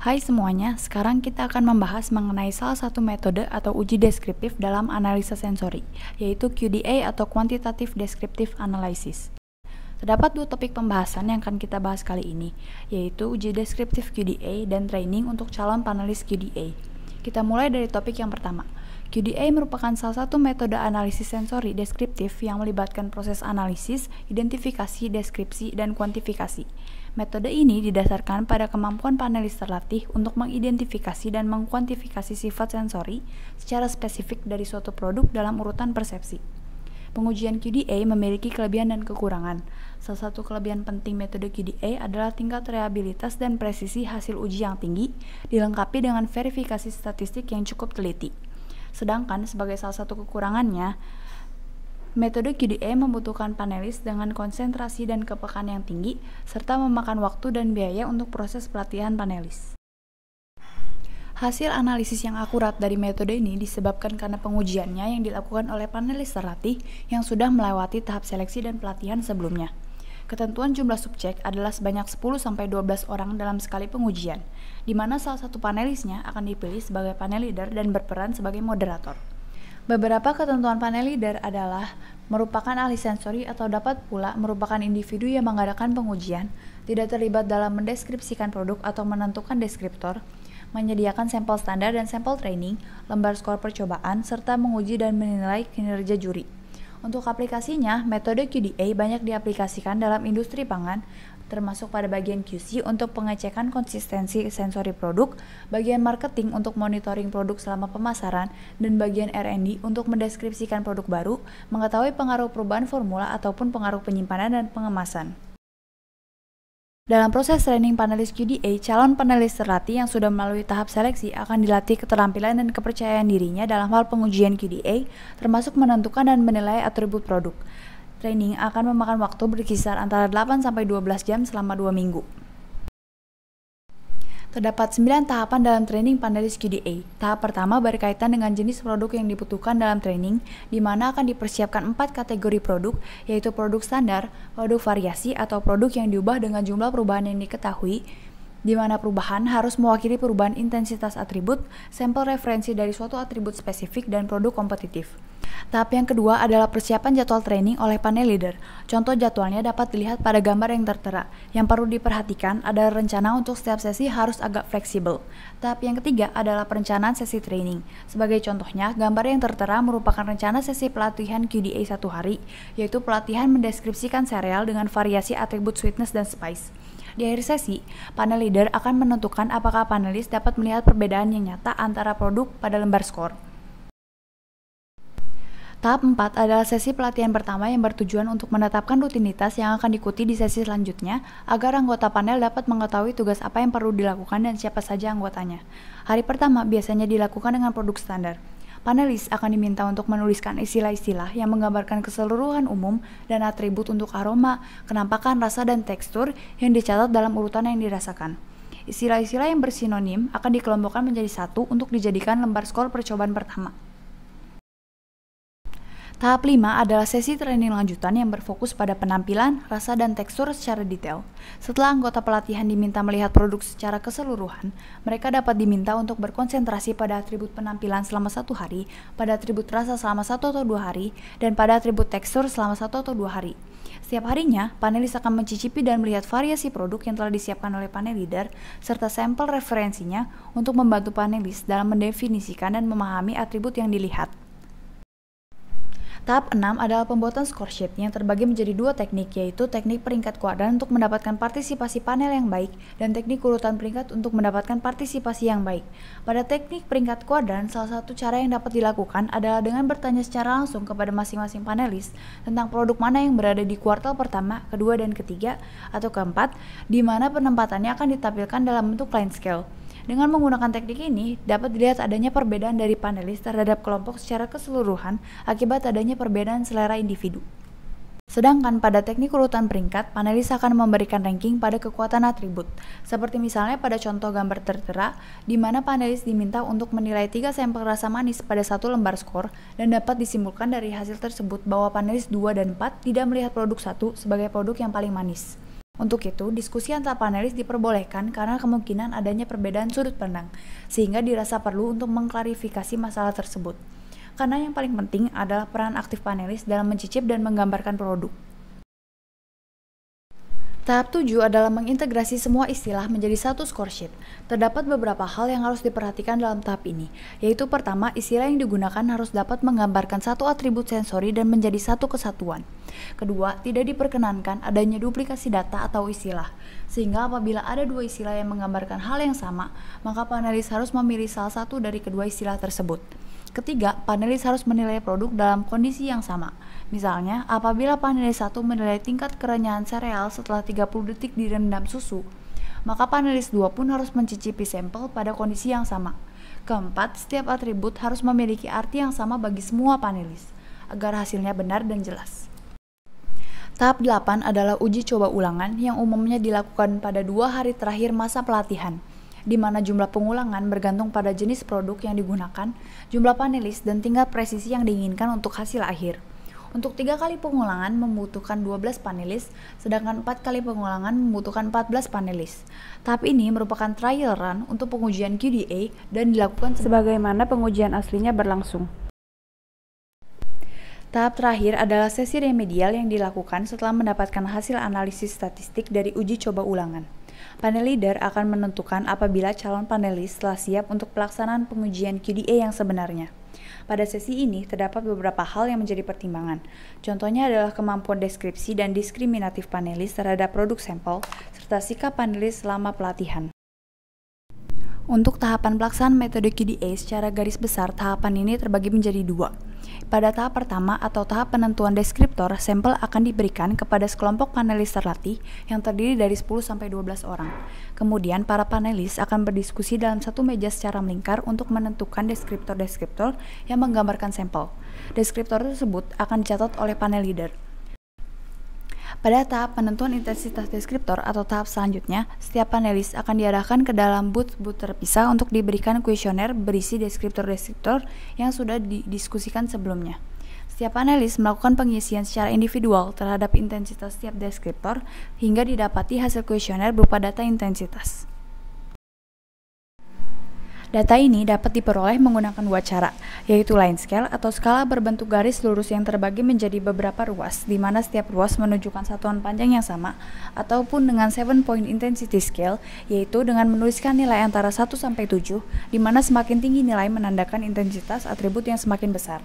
Hai semuanya, sekarang kita akan membahas mengenai salah satu metode atau uji deskriptif dalam analisa sensori, yaitu QDA atau Quantitative Descriptive Analysis. Terdapat dua topik pembahasan yang akan kita bahas kali ini, yaitu uji deskriptif QDA dan training untuk calon panelis QDA. Kita mulai dari topik yang pertama. QDA merupakan salah satu metode analisis sensori deskriptif yang melibatkan proses analisis, identifikasi, deskripsi, dan kuantifikasi. Metode ini didasarkan pada kemampuan panelis terlatih untuk mengidentifikasi dan mengkuantifikasi sifat sensori secara spesifik dari suatu produk dalam urutan persepsi. Pengujian QDA memiliki kelebihan dan kekurangan. Salah satu kelebihan penting metode QDA adalah tingkat reliabilitas dan presisi hasil uji yang tinggi, dilengkapi dengan verifikasi statistik yang cukup teliti. Sedangkan sebagai salah satu kekurangannya, metode QDA membutuhkan panelis dengan konsentrasi dan kepekaan yang tinggi, serta memakan waktu dan biaya untuk proses pelatihan panelis. Hasil analisis yang akurat dari metode ini disebabkan karena pengujiannya yang dilakukan oleh panelis terlatih yang sudah melewati tahap seleksi dan pelatihan sebelumnya. Ketentuan jumlah subjek adalah sebanyak 10-12 orang dalam sekali pengujian, di mana salah satu panelisnya akan dipilih sebagai panel leader dan berperan sebagai moderator. Beberapa ketentuan panel leader adalah merupakan ahli sensori atau dapat pula merupakan individu yang mengadakan pengujian, tidak terlibat dalam mendeskripsikan produk atau menentukan deskriptor, menyediakan sampel standar dan sampel training, lembar skor percobaan, serta menguji dan menilai kinerja juri. Untuk aplikasinya, metode QDA banyak diaplikasikan dalam industri pangan, termasuk pada bagian QC untuk pengecekan konsistensi sensori produk, bagian marketing untuk monitoring produk selama pemasaran, dan bagian R&D untuk mendeskripsikan produk baru, mengetahui pengaruh perubahan formula ataupun pengaruh penyimpanan dan pengemasan. Dalam proses training panelis QDA, calon panelis terlatih yang sudah melalui tahap seleksi akan dilatih keterampilan dan kepercayaan dirinya dalam hal pengujian QDA, termasuk menentukan dan menilai atribut produk. Training akan memakan waktu berkisar antara 8-12 jam selama 2 minggu. Terdapat 9 tahapan dalam training panelis QDA. Tahap pertama berkaitan dengan jenis produk yang dibutuhkan dalam training, di mana akan dipersiapkan 4 kategori produk, yaitu produk standar, produk variasi, atau produk yang diubah dengan jumlah perubahan yang diketahui, di mana perubahan harus mewakili perubahan intensitas atribut, sampel referensi dari suatu atribut spesifik, dan produk kompetitif. Tahap yang kedua adalah persiapan jadwal training oleh panel leader. Contoh jadwalnya dapat dilihat pada gambar yang tertera. Yang perlu diperhatikan adalah rencana untuk setiap sesi harus agak fleksibel. Tahap yang ketiga adalah perencanaan sesi training. Sebagai contohnya, gambar yang tertera merupakan rencana sesi pelatihan QDA 1 hari, yaitu pelatihan mendeskripsikan sereal dengan variasi atribut sweetness dan spice. Di akhir sesi, panel leader akan menentukan apakah panelis dapat melihat perbedaan yang nyata antara produk pada lembar skor. Tahap 4 adalah sesi pelatihan pertama yang bertujuan untuk menetapkan rutinitas yang akan diikuti di sesi selanjutnya agar anggota panel dapat mengetahui tugas apa yang perlu dilakukan dan siapa saja anggotanya. Hari pertama biasanya dilakukan dengan produk standar. Panelis akan diminta untuk menuliskan istilah-istilah yang menggambarkan keseluruhan umum dan atribut untuk aroma, kenampakan, rasa, dan tekstur yang dicatat dalam urutan yang dirasakan. Istilah-istilah yang bersinonim akan dikelompokkan menjadi satu untuk dijadikan lembar skor percobaan pertama. Tahap 5 adalah sesi training lanjutan yang berfokus pada penampilan, rasa, dan tekstur secara detail. Setelah anggota pelatihan diminta melihat produk secara keseluruhan, mereka dapat diminta untuk berkonsentrasi pada atribut penampilan selama 1 hari, pada atribut rasa selama 1 atau 2 hari, dan pada atribut tekstur selama 1 atau 2 hari. Setiap harinya, panelis akan mencicipi dan melihat variasi produk yang telah disiapkan oleh panel leader, serta sampel referensinya untuk membantu panelis dalam mendefinisikan dan memahami atribut yang dilihat. Tahap 6 adalah pembuatan score sheet yang terbagi menjadi 2 teknik, yaitu teknik peringkat kuadran untuk mendapatkan partisipasi panel yang baik dan teknik urutan peringkat untuk mendapatkan partisipasi yang baik. Pada teknik peringkat kuadran, salah satu cara yang dapat dilakukan adalah dengan bertanya secara langsung kepada masing-masing panelis tentang produk mana yang berada di kuartal pertama, kedua, dan ketiga, atau keempat, di mana penempatannya akan ditampilkan dalam bentuk line scale. Dengan menggunakan teknik ini, dapat dilihat adanya perbedaan dari panelis terhadap kelompok secara keseluruhan akibat adanya perbedaan selera individu. Sedangkan pada teknik urutan peringkat, panelis akan memberikan ranking pada kekuatan atribut. Seperti misalnya pada contoh gambar tertera, di mana panelis diminta untuk menilai 3 sampel rasa manis pada 1 lembar skor, dan dapat disimpulkan dari hasil tersebut bahwa panelis 2 dan 4 tidak melihat produk 1 sebagai produk yang paling manis. Untuk itu, diskusi antar panelis diperbolehkan karena kemungkinan adanya perbedaan sudut pandang, sehingga dirasa perlu untuk mengklarifikasi masalah tersebut. Karena yang paling penting adalah peran aktif panelis dalam mencicip dan menggambarkan produk. Tahap 7 adalah mengintegrasi semua istilah menjadi satu score sheet. Terdapat beberapa hal yang harus diperhatikan dalam tahap ini, yaitu pertama, istilah yang digunakan harus dapat menggambarkan satu atribut sensori dan menjadi satu kesatuan. Kedua, tidak diperkenankan adanya duplikasi data atau istilah, sehingga apabila ada dua istilah yang menggambarkan hal yang sama, maka panelis harus memilih salah satu dari kedua istilah tersebut. Ketiga, panelis harus menilai produk dalam kondisi yang sama. Misalnya, apabila panelis 1 menilai tingkat kerenyahan sereal setelah 30 detik direndam susu, maka panelis 2 pun harus mencicipi sampel pada kondisi yang sama. Keempat, setiap atribut harus memiliki arti yang sama bagi semua panelis, agar hasilnya benar dan jelas. Tahap 8 adalah uji coba ulangan yang umumnya dilakukan pada 2 hari terakhir masa pelatihan, di mana jumlah pengulangan bergantung pada jenis produk yang digunakan, jumlah panelis, dan tingkat presisi yang diinginkan untuk hasil akhir. Untuk 3 kali pengulangan membutuhkan 12 panelis, sedangkan 4 kali pengulangan membutuhkan 14 panelis. Tahap ini merupakan trial run untuk pengujian QDA dan dilakukan sebagaimana pengujian aslinya berlangsung. Tahap terakhir adalah sesi remedial yang dilakukan setelah mendapatkan hasil analisis statistik dari uji coba ulangan. Panel leader akan menentukan apabila calon panelis telah siap untuk pelaksanaan pengujian QDA yang sebenarnya. Pada sesi ini, terdapat beberapa hal yang menjadi pertimbangan. Contohnya adalah kemampuan deskripsi dan diskriminatif panelis terhadap produk sampel, serta sikap panelis selama pelatihan. Untuk tahapan pelaksanaan metode QDA secara garis besar, tahapan ini terbagi menjadi 2. Pada tahap pertama atau tahap penentuan deskriptor, sampel akan diberikan kepada sekelompok panelis terlatih yang terdiri dari 10-12 orang. Kemudian, para panelis akan berdiskusi dalam satu meja secara melingkar untuk menentukan deskriptor-deskriptor yang menggambarkan sampel. Deskriptor tersebut akan dicatat oleh panel leader. Pada tahap penentuan intensitas deskriptor atau tahap selanjutnya, setiap panelis akan diarahkan ke dalam booth terpisah untuk diberikan kuesioner berisi deskriptor-deskriptor yang sudah didiskusikan sebelumnya. Setiap panelis melakukan pengisian secara individual terhadap intensitas setiap deskriptor hingga didapati hasil kuesioner berupa data intensitas. Data ini dapat diperoleh menggunakan 2 cara, yaitu line scale atau skala berbentuk garis lurus yang terbagi menjadi beberapa ruas, di mana setiap ruas menunjukkan satuan panjang yang sama, ataupun dengan 7-point intensity scale, yaitu dengan menuliskan nilai antara 1-7, di mana semakin tinggi nilai menandakan intensitas atribut yang semakin besar.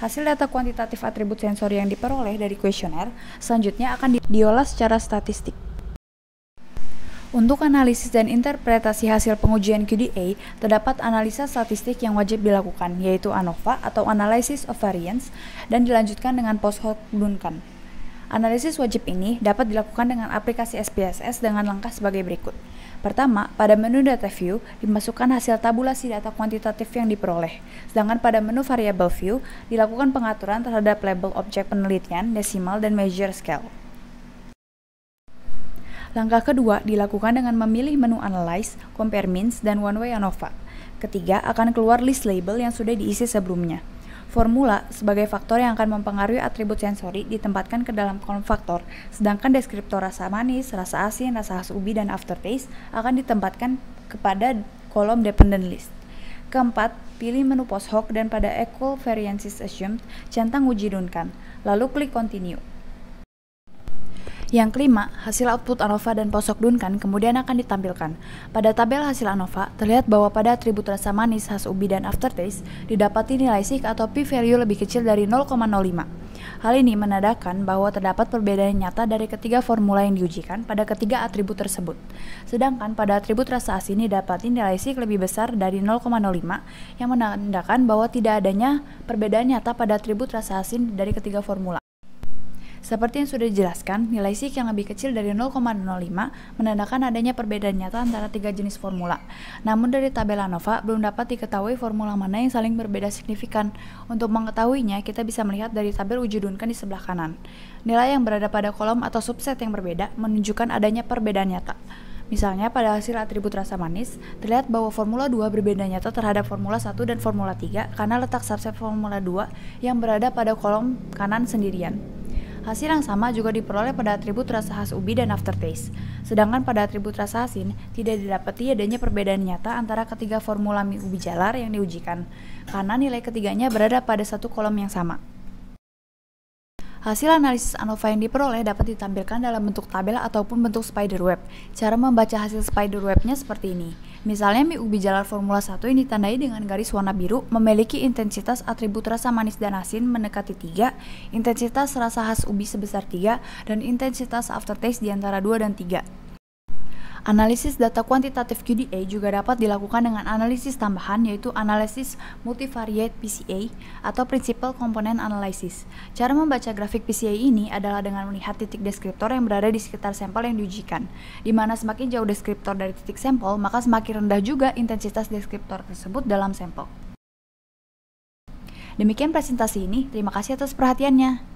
Hasil data kuantitatif atribut sensori yang diperoleh dari kuesioner selanjutnya akan diolah secara statistik. Untuk analisis dan interpretasi hasil pengujian QDA, terdapat analisa statistik yang wajib dilakukan, yaitu ANOVA atau Analysis of Variance, dan dilanjutkan dengan post-hoc Duncan. Analisis wajib ini dapat dilakukan dengan aplikasi SPSS dengan langkah sebagai berikut. Pertama, pada menu Data View, dimasukkan hasil tabulasi data kuantitatif yang diperoleh, sedangkan pada menu Variable View, dilakukan pengaturan terhadap label objek penelitian, desimal, dan measure scale. Langkah kedua dilakukan dengan memilih menu Analyze, Compare Means, dan One Way ANOVA. Ketiga, akan keluar list label yang sudah diisi sebelumnya. Formula sebagai faktor yang akan mempengaruhi atribut sensori ditempatkan ke dalam kolom faktor, sedangkan deskriptor rasa manis, rasa asin, rasa khas ubi, dan aftertaste akan ditempatkan kepada kolom dependent list. Keempat, pilih menu post hoc dan pada equal variances assumed, centang uji Duncan, lalu klik continue. Yang kelima, hasil output ANOVA dan post hoc Duncan kemudian akan ditampilkan. Pada tabel hasil ANOVA, terlihat bahwa pada atribut rasa manis, khas ubi, dan aftertaste didapati nilai sig atau p-value lebih kecil dari 0,05. Hal ini menandakan bahwa terdapat perbedaan nyata dari ketiga formula yang diujikan pada ketiga atribut tersebut. Sedangkan pada atribut rasa asin didapati nilai sig lebih besar dari 0,05 yang menandakan bahwa tidak adanya perbedaan nyata pada atribut rasa asin dari ketiga formula. Seperti yang sudah dijelaskan, nilai sig yang lebih kecil dari 0,05 menandakan adanya perbedaan nyata antara 3 jenis formula. Namun dari tabel ANOVA belum dapat diketahui formula mana yang saling berbeda signifikan. Untuk mengetahuinya, kita bisa melihat dari tabel uji Duncan di sebelah kanan. Nilai yang berada pada kolom atau subset yang berbeda menunjukkan adanya perbedaan nyata. Misalnya pada hasil atribut rasa manis, terlihat bahwa formula 2 berbeda nyata terhadap formula 1 dan formula 3 karena letak subset formula 2 yang berada pada kolom kanan sendirian. Hasil yang sama juga diperoleh pada atribut rasa khas ubi dan aftertaste. Sedangkan pada atribut rasa asin, tidak didapati adanya perbedaan nyata antara ketiga formula mie ubi jalar yang diujikan, karena nilai ketiganya berada pada satu kolom yang sama. Hasil analisis ANOVA yang diperoleh dapat ditampilkan dalam bentuk tabel ataupun bentuk spiderweb. Cara membaca hasil spiderwebnya seperti ini. Misalnya mie ubi jalar formula 1 yang ditandai dengan garis warna biru memiliki intensitas atribut rasa manis dan asin mendekati 3, intensitas rasa khas ubi sebesar 3, dan intensitas aftertaste di antara 2 dan 3. Analisis data kuantitatif QDA juga dapat dilakukan dengan analisis tambahan, yaitu analisis multivariate PCA atau Principal Component Analysis. Cara membaca grafik PCA ini adalah dengan melihat titik deskriptor yang berada di sekitar sampel yang diujikan, di mana semakin jauh deskriptor dari titik sampel, maka semakin rendah juga intensitas deskriptor tersebut dalam sampel. Demikian presentasi ini, terima kasih atas perhatiannya.